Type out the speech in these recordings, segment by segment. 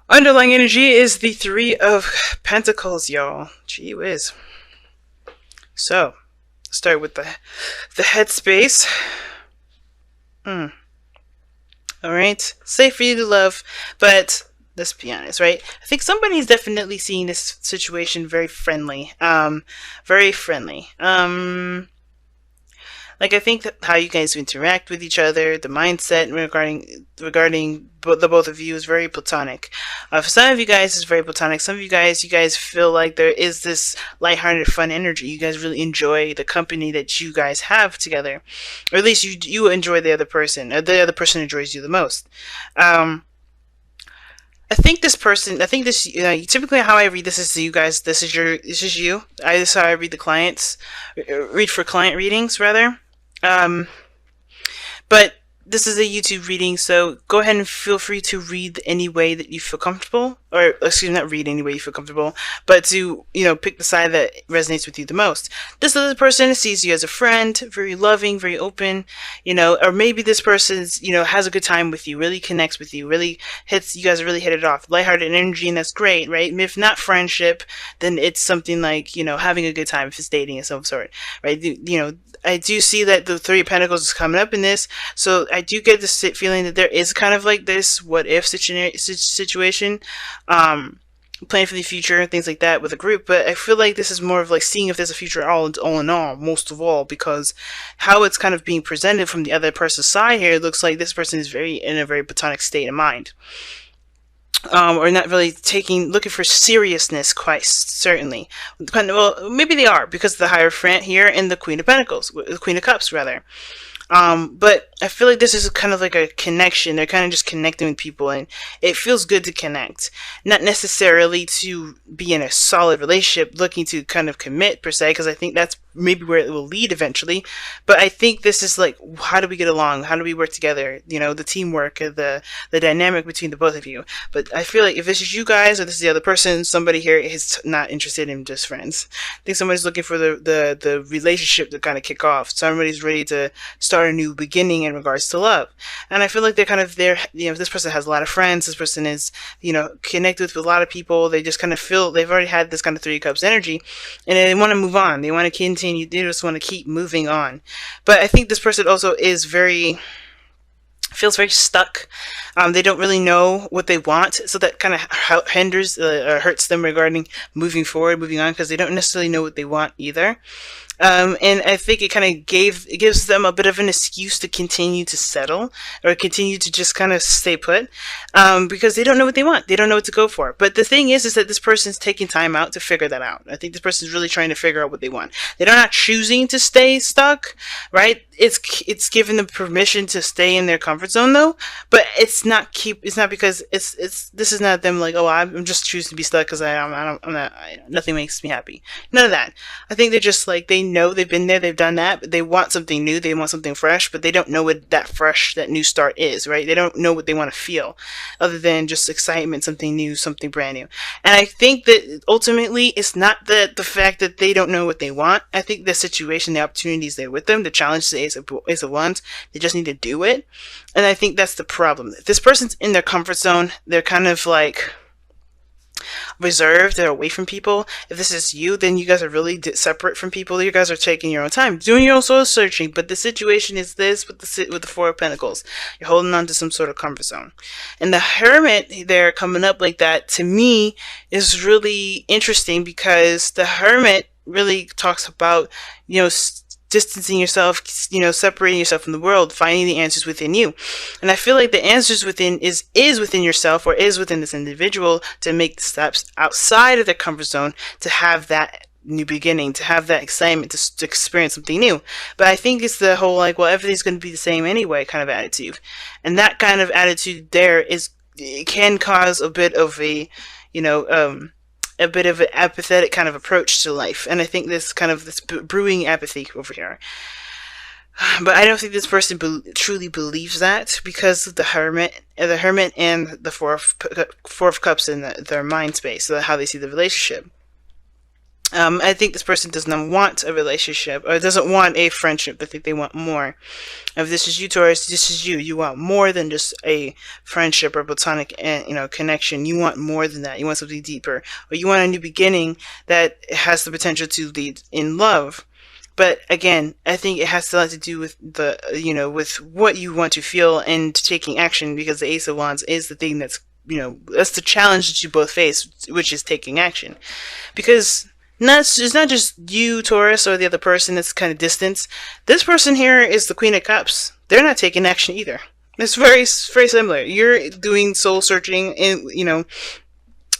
Underlying energy is the Three of Pentacles, y'all. Gee whiz. So, start with the headspace. All right, safe for you to love, but let's be honest, right? I think somebody's definitely seeing this situation very friendly. Very friendly. Like I think that how you guys interact with each other, the mindset regarding the both of you is very platonic. For some of you guys, it's very platonic. Some of you guys feel like there is this lighthearted, fun energy. You guys really enjoy the company that you guys have together, or at least you enjoy the other person, or the other person enjoys you the most. Um, I think this person. I think this. Typically, how I read this is you guys. This is your. This is you. This is how I read the clients. Read for client readings rather. Um, but this is a YouTube reading, so go ahead and feel free to read any way that you feel comfortable, or excuse me, not read any way you feel comfortable, but to pick the side that resonates with you the most. This other person sees you as a friend, very loving, very open, or maybe this person's has a good time with you, really connects with you, really hits you guys really hit it off, lighthearted energy, and that's great, right? If not friendship, then it's something like having a good time if it's dating of some sort, right? I do see that the Three of Pentacles is coming up in this, so I do get this feeling that there is kind of like this what if situation, planning for the future and things like that with a group. But I feel like this is more of like seeing if there's a future all in all, most of all, because how it's kind of being presented from the other person's side here, it looks like this person is very in a very platonic state of mind. Or not really looking for seriousness, quite certainly. Well, maybe they are because of the Hierophant here and the Queen of Pentacles, the Queen of Cups, rather. But I feel like this is kind of like a connection. They're kind of just connecting with people, and it feels good to connect. Not necessarily to be in a solid relationship, looking to kind of commit per se, because I think that's maybe where it will lead eventually. But I think this is like, how do we get along? How do we work together? The teamwork, the dynamic between the both of you. But I feel like if this is you guys or this is the other person, somebody here is not interested in just friends. I think somebody's looking for the relationship to kind of kick off. Somebody's ready to start a new beginning in regards to love. And I feel like they're kind of there, this person has a lot of friends, this person is, connected with a lot of people, they just kind of feel they've already had this kind of Three Cups energy, and they want to move on, they want to continue, they just want to keep moving on. But I think this person also is feels very stuck. They don't really know what they want, so that kind of hinders or hurts them regarding moving forward, moving on, because they don't necessarily know what they want either. And I think it kind of gives them a bit of an excuse to continue to settle or continue to just kind of stay put, because they don't know what they want. They don't know what to go for. But the thing is that this person's taking time out to figure that out. I think this person's really trying to figure out what they want. They're not choosing to stay stuck, right? It's giving them permission to stay in their comfort zone though, but it's not because this is not them like, oh, I'm just choosing to be stuck because I'm not, nothing makes me happy. None of that. I think they're just like, they know they've been there, they've done that, but they want something new, they want something fresh, but they don't know what that new start is, right? They don't know what they want to feel other than just excitement, something new, something brand new. And I think that ultimately it's not the fact that they don't know what they want. I think the situation, the opportunity is there with them, the challenge is a Wands. They just need to do it. And I think that's the problem. If this person's in their comfort zone, they're kind of like reserved, they're away from people. If this is you, then you guys are really separate from people. You guys are taking your own time, doing your own soul searching. But the situation is this with the Four of Pentacles. You're holding on to some sort of comfort zone. And the Hermit there coming up like that, to me, is really interesting because the Hermit really talks about, distancing yourself, separating yourself from the world, finding the answers within you. And I feel like the answers within is within yourself, or is within this individual, to make the steps outside of their comfort zone, to have that new beginning, to have that excitement, to experience something new. But I think it's the whole like, well, everything's going to be the same anyway kind of attitude. And that kind of attitude there it can cause a bit of an apathetic kind of approach to life. And I think this brewing apathy over here. But I don't think this person truly believes that, because of the Hermit and the Four of Cups in their mind space, so how they see the relationship. I think this person does not want a relationship or doesn't want a friendship. I think they want more. If this is you, Taurus, this is you. You want more than just a friendship or platonic, connection. You want more than that. You want something deeper, or you want a new beginning that has the potential to lead in love. But again, I think it has a lot to do with with what you want to feel and taking action, because the Ace of Wands is the thing that's the challenge that you both face, which is taking action. Because it's not just you, Taurus, or the other person that's kind of distant. This person here is the Queen of Cups. They're not taking action either. It's very similar. You're doing soul searching and,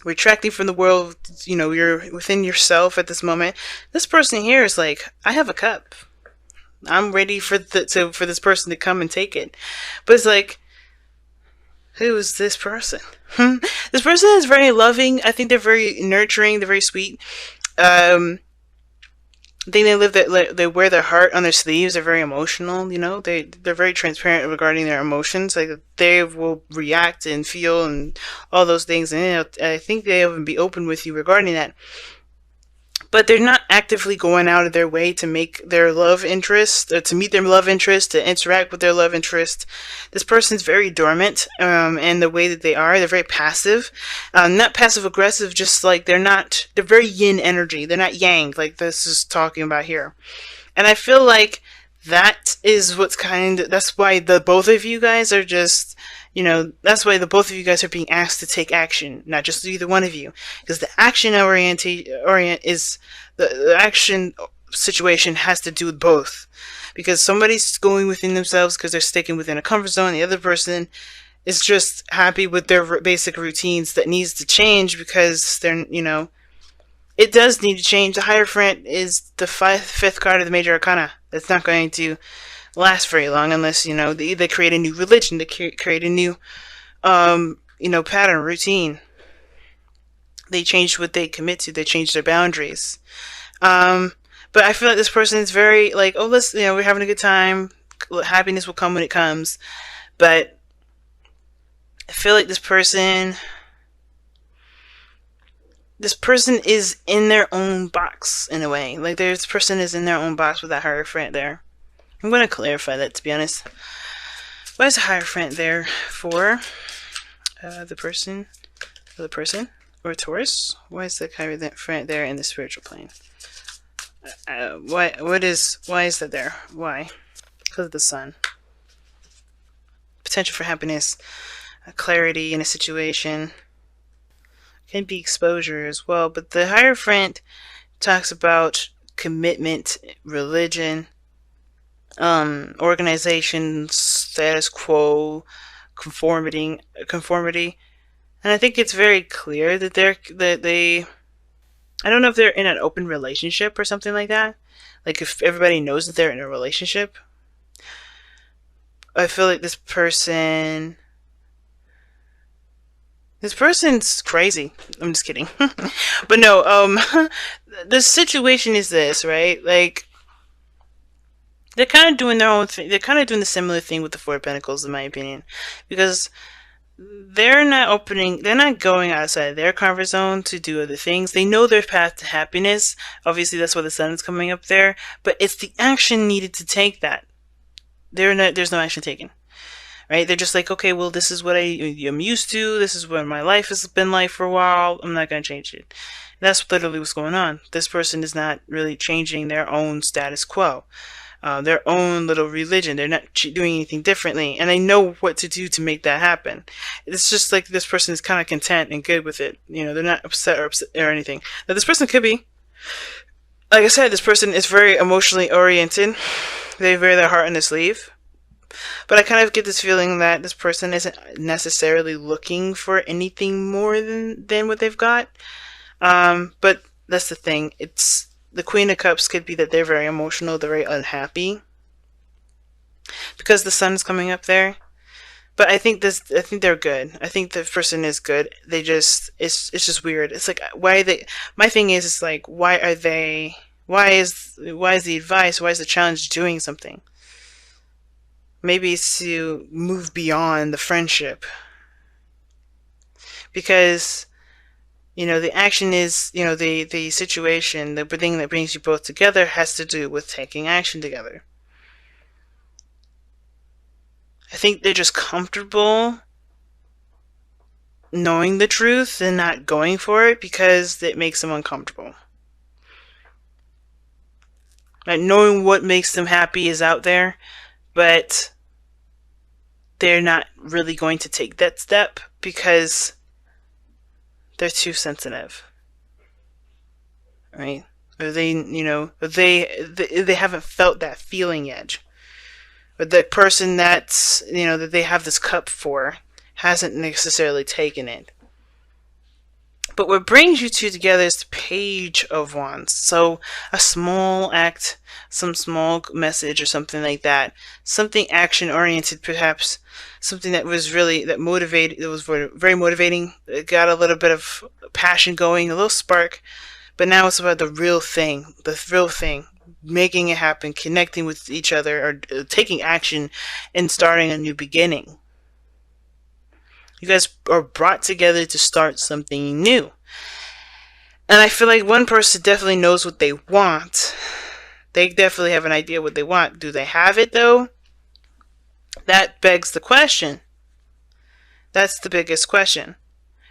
retracting from the world. You're within yourself at this moment. This person here is like, I have a cup. I'm ready for this person to come and take it. But it's like, who is this person? This person is very loving. I think they're very nurturing. They're very sweet. I think they wear their heart on their sleeves. They're very emotional. They're very transparent regarding their emotions. Like, they will react and feel and all those things. And I think they will be open with you regarding that. But they're not actively going out of their way to make their love interest, or to meet their love interest, to interact with their love interest. This person's very dormant, and the way that they're very passive. Not passive aggressive, just like they're very yin energy. They're not yang, like this is talking about here. And I feel like that's why the both of you guys are just, that's why the both of you guys are being asked to take action, not just either one of you, because the action the action situation has to do with both, because somebody's going within themselves because they're sticking within a comfort zone. The other person is just happy with their basic routines that needs to change because it does need to change. The Hierophant is the fifth card of the major arcana. It's not going to last very long unless, they create a new religion, they create a new, pattern, routine. They change what they commit to. They change their boundaries. But I feel like this person is very like, oh, we're having a good time. Happiness will come when it comes. But I feel like this person is in their own box in a way. Like, this person is in their own box with that Hierophant there. I'm going to clarify that, to be honest. Why is the Hierophant there for? The person or Taurus? Why is the Hierophant there in the spiritual plane? Why is that there? Why? Because of the sun. Potential for happiness, clarity in a situation. Can be exposure as well, but the Hierophant talks about commitment, religion, organization, status quo, conformity, and I think it's very clear that they. I don't know if they're in an open relationship or something like that. Like, if everybody knows that they're in a relationship. I feel like this person's crazy. I'm just kidding. But no, the situation is this, right? Like, they're kind of doing their own thing. They're kind of doing the similar thing with the Four of Pentacles, in my opinion. Because they're not going outside their comfort zone to do other things. They know their path to happiness. Obviously, that's why the sun is coming up there. But it's the action needed to take that. There's no action taken. Right? They're just like, okay, well, this is what I'm used to. This is what my life has been like for a while. I'm not going to change it. That's literally what's going on. This person is not really changing their own status quo. Their own little religion. They're not doing anything differently, and they know what to do to make that happen. It's just like this person is kind of content and good with it. They're not upset or anything. Now, this person could be, like I said, this person is very emotionally oriented. They wear their heart on their sleeve. But I kind of get this feeling that this person isn't necessarily looking for anything more than what they've got. But that's the thing. It's the Queen of Cups could be that they're very emotional, they're very unhappy because the sun is coming up there. But I think they're good. I think the person is good. It's just weird. It's like, why are they? My thing is, it's like, why are they? Why is the advice? Why is the challenge doing something? Maybe it's to move beyond the friendship, because The action is, the situation, the thing that brings you both together has to do with taking action together. I think they're just comfortable knowing the truth and not going for it because it makes them uncomfortable. Like, knowing what makes them happy is out there, but they're not really going to take that step because they're too sensitive, right? Or they haven't felt that feeling yet. But the person that they have this cup for hasn't necessarily taken it. But what brings you two together is the Page of Wands. So a small act, some small message or something like that. Something action oriented, perhaps. Something that was that motivated, it was very motivating. It got a little bit of passion going, a little spark. But now it's about the real thing, making it happen, connecting with each other, or taking action and starting a new beginning. You guys are brought together to start something new. And I feel like one person definitely knows what they want. They definitely have an idea what they want. Do they have it, though? That begs the question. That's the biggest question.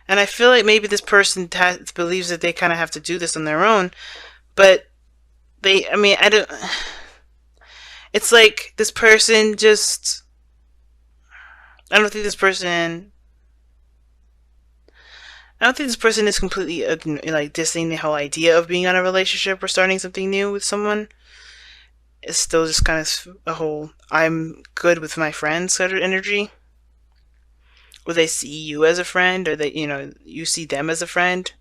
And I feel like maybe this person believes that they kind of have to do this on their own. But I don't... It's like this person just... I don't think this person is completely like dissing the whole idea of being in a relationship or starting something new with someone. It's still just kind of a whole I'm good with my friends sort of energy. Or they see you as a friend, or you see them as a friend.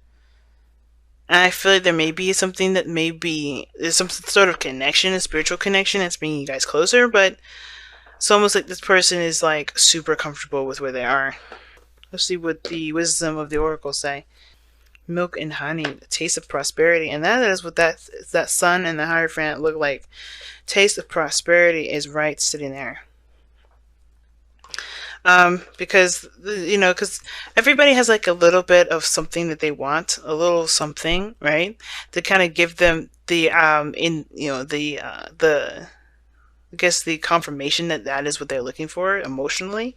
And I feel like there may be something that there's some sort of connection, a spiritual connection that's bringing you guys closer, but it's almost like this person is like super comfortable with where they are. Let's see what the wisdom of the oracle say. Milk and honey, the taste of prosperity. And that is what that sun and the Hierophant look like. Taste of prosperity is right sitting there. Because everybody has like a little bit of something that they want, a little something, right? To kind of give them the I guess the confirmation that is what they're looking for emotionally.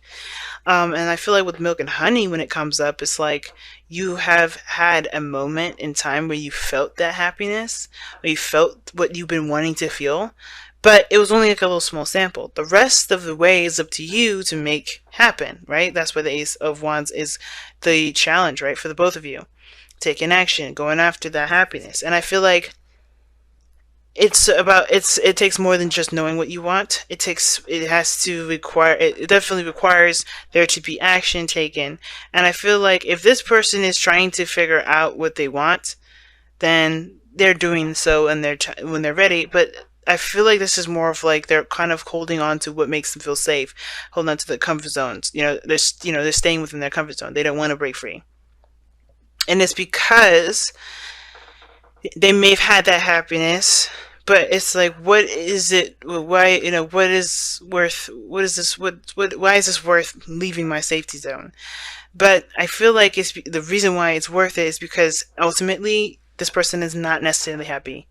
And I feel like with milk and honey, when it comes up, it's like you have had a moment in time where you felt that happiness, or you felt what you've been wanting to feel, but it was only like a little small sample. The rest of the way is up to you to make happen, right? That's where the Ace of Wands is the challenge, right? For the both of you. Taking action, going after that happiness. And I feel like it takes more than just knowing what you want. It definitely requires there to be action taken. And I feel like if this person is trying to figure out what they want, then they're doing so and when they're ready. But I feel like this is more of like they're kind of holding on to what makes them feel safe, holding on to the comfort zones. They're staying within their comfort zone. They don't want to break free. And it's because they may have had that happiness, but it's like, what is it? Why, what is worth? What is this? Why is this worth leaving my safety zone? But I feel like the reason why it's worth it is because ultimately this person is not necessarily happy.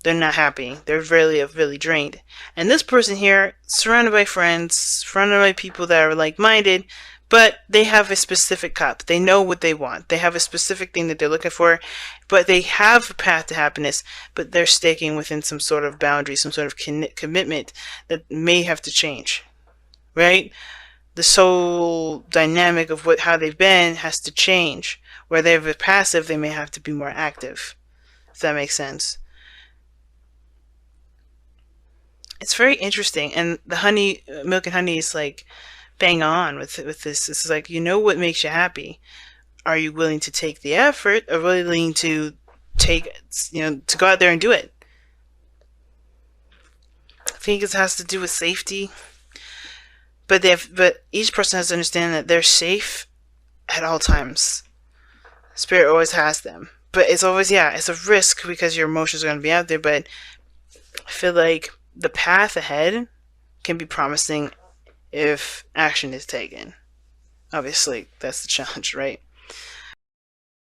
They're not happy. They're really drained. And this person here, surrounded by friends, surrounded by people that are like-minded, but they have a specific cup. They know what they want. They have a specific thing that they're looking for, but they have a path to happiness, but they're staking within some sort of boundary, some sort of commitment that may have to change, right? The soul dynamic of how they've been has to change. Where they're passive, they may have to be more active, if that makes sense. It's very interesting, and the milk and honey is like bang on with this. This is like, what makes you happy. Are you willing to take the effort, or willing to to go out there and do it? I think it has to do with safety, but each person has to understand that they're safe at all times. Spirit always has them, but it's always it's a risk because your emotions are going to be out there. But I feel like the path ahead can be promising if action is taken. Obviously, that's the challenge, right?